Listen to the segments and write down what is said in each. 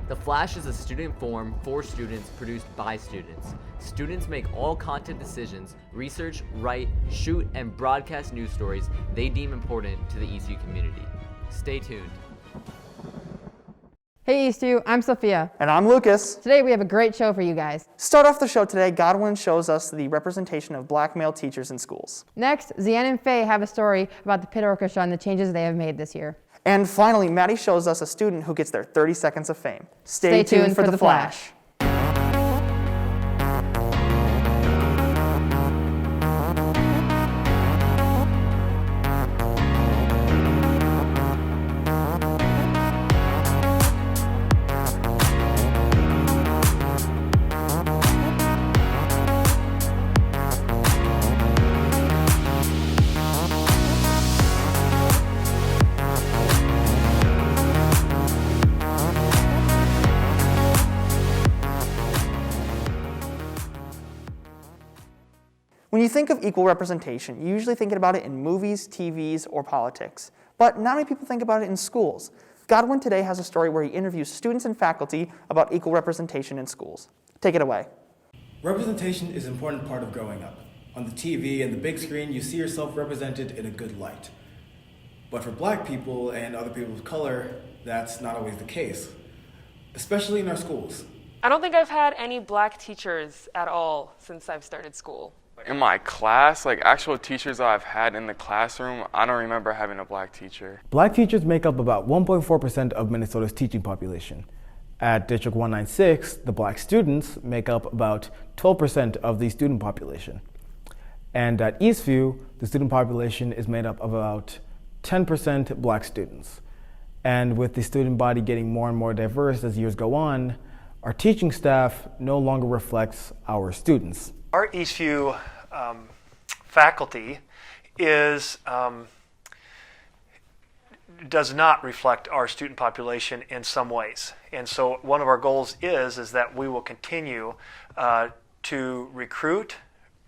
The Flash is a student forum for students produced by students. Students make all content decisions, research, write, shoot, and broadcast news stories they deem important to the Eastview community. Stay tuned. Hey Eastview, I'm Sofia. And I'm Lucas. Today we have a great show for you guys. Start off the show today, Godwin shows us the representation of black male teachers in schools. Next, Zhang and Faye have a story about the Pit Orchestra and the changes they have made this year. And finally, Maddie shows us a student who gets their 30 seconds of fame. Stay tuned for the Flash. When you think of equal representation, you usually think about it in movies, TVs, or politics. But not many people think about it in schools. Godwin today has a story where he interviews students and faculty about equal representation in schools. Take it away. Representation is an important part of growing up. On the TV and the big screen, you see yourself represented in a good light. But for black people and other people of color, that's not always the case, especially in our schools. I don't think I've had any black teachers at all since I've started school. In my class, like actual teachers that I've had in the classroom, I don't remember having a black teacher. Black teachers make up about 1.4% of Minnesota's teaching population. At District 196, the black students make up about 12% of the student population. And at Eastview, the student population is made up of about 10% black students. And with the student body getting more and more diverse as years go on, our teaching staff no longer reflects our students. Our Eastview faculty does not reflect our student population in some ways. And so one of our goals is that we will continue to recruit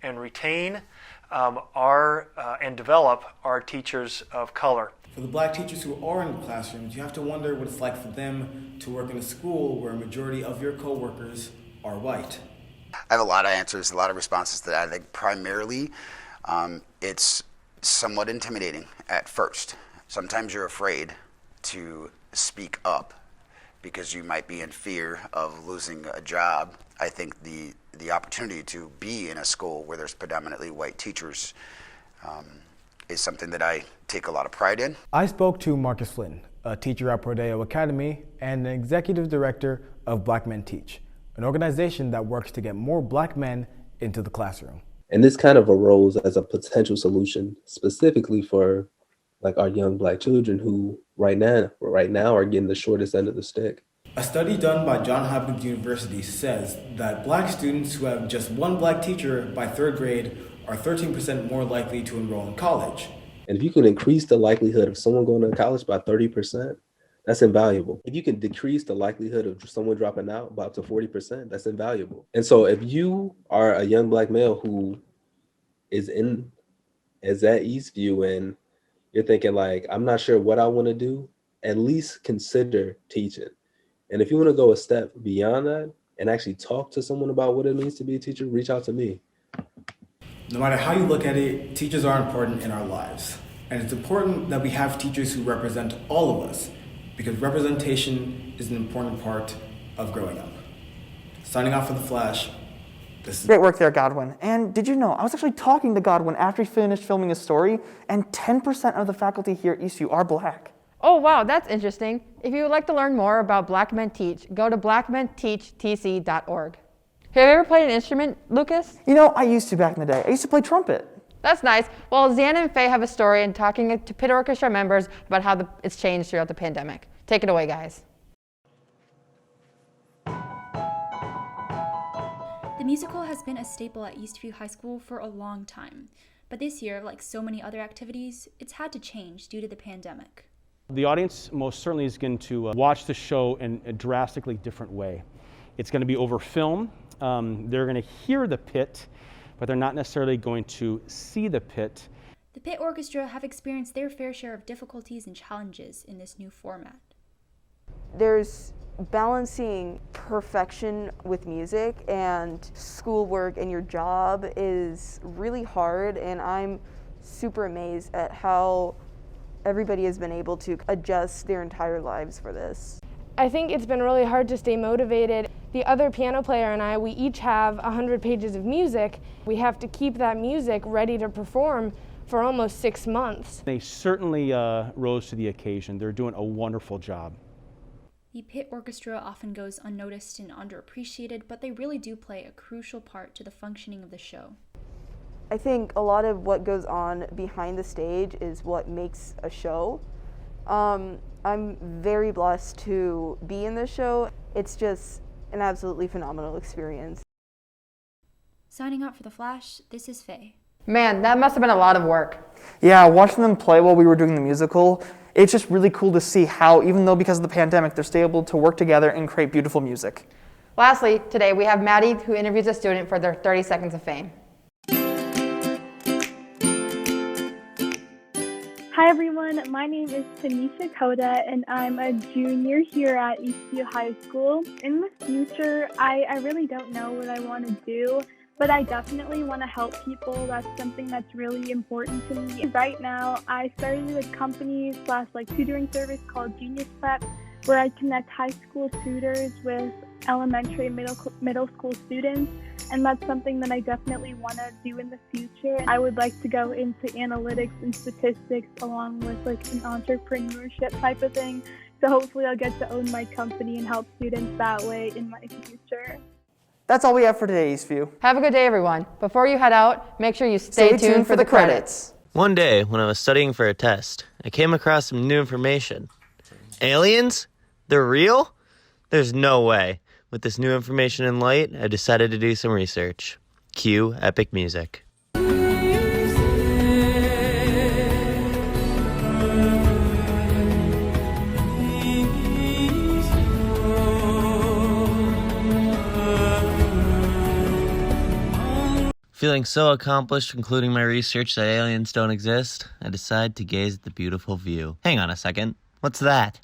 and retain and develop our teachers of color. For the black teachers who are in the classrooms, you have to wonder what it's like for them to work in a school where a majority of your co-workers are white. I have a lot of answers, a lot of responses to that. I think primarily it's somewhat intimidating at first. Sometimes you're afraid to speak up because you might be in fear of losing a job. I think the opportunity to be in a school where there's predominantly white teachers is something that I take a lot of pride in. I spoke to Marcus Flynn, a teacher at Prodeo Academy and an executive director of Black Men Teach, an organization that works to get more black men into the classroom. And this kind of arose as a potential solution specifically for like our young black children who right now are getting the shortest end of the stick. A study done by Johns Hopkins University says that black students who have just one black teacher by third grade are 13% more likely to enroll in college. And if you can increase the likelihood of someone going to college by 30%, that's invaluable. If you can decrease the likelihood of someone dropping out by up to 40%, that's invaluable. And so if you are a young black male who is at Eastview and you're thinking like, I'm not sure what I want to do, at least consider teaching. And if you want to go a step beyond that and actually talk to someone about what it means to be a teacher, reach out to me. No matter how you look at it, teachers are important in our lives. And it's important that we have teachers who represent all of us, because representation is an important part of growing up. Signing off for The Flash, this is... Great work there, Godwin. And did you know, I was actually talking to Godwin after he finished filming his story, and 10% of the faculty here at Eastview are black. Oh wow, that's interesting. If you would like to learn more about Black Men Teach, go to blackmenteachtc.org. Have you ever played an instrument, Lucas? You know, I used to back in the day. I used to play trumpet. That's nice. Well, Zhang and Faye have a story and talking to Pit Orchestra members about how it's changed throughout the pandemic. Take it away, guys. The musical has been a staple at Eastview High School for a long time, but this year, like so many other activities, it's had to change due to the pandemic. The audience most certainly is going to watch the show in a drastically different way. It's going to be over film. They're going to hear the pit, but they're not necessarily going to see the pit. The Pit Orchestra have experienced their fair share of difficulties and challenges in this new format. There's balancing perfection with music and schoolwork and your job is really hard, and I'm super amazed at how everybody has been able to adjust their entire lives for this. I think it's been really hard to stay motivated. The other piano player and I, we each have 100 pages of music. We have to keep that music ready to perform for almost 6 months. They certainly rose to the occasion. They're doing a wonderful job. The pit orchestra often goes unnoticed and underappreciated, but they really do play a crucial part to the functioning of the show. I think a lot of what goes on behind the stage is what makes a show. I'm very blessed to be in this show. It's just an absolutely phenomenal experience. Signing out for The Flash, this is Faye. Man, that must have been a lot of work. Yeah, watching them play while we were doing the musical, it's just really cool to see how, even though because of the pandemic, they're still able to work together and create beautiful music. Lastly, today we have Maddie, who interviews a student for their 30 Seconds of Fame. Hi everyone, my name is Tanisha Koda and I'm a junior here at Eastview High School. In the future, I really don't know what I want to do, but I definitely want to help people. That's something that's really important to me. Right now, I started a company / tutoring service called Genius Prep, where I connect high school tutors with elementary and middle school students, and that's something that I definitely want to do in the future. I would like to go into analytics and statistics along with an entrepreneurship type of thing, so hopefully I'll get to own my company and help students that way in my future. That's all we have for today, Eastview. Have a good day, everyone. Before you head out, make sure you stay tuned for the credits. One day, when I was studying for a test, I came across some new information. Aliens? They're real? There's no way. With this new information in light, I decided to do some research. Cue epic music. Feeling so accomplished concluding my research that aliens don't exist, I decide to gaze at the beautiful view. Hang on a second. What's that?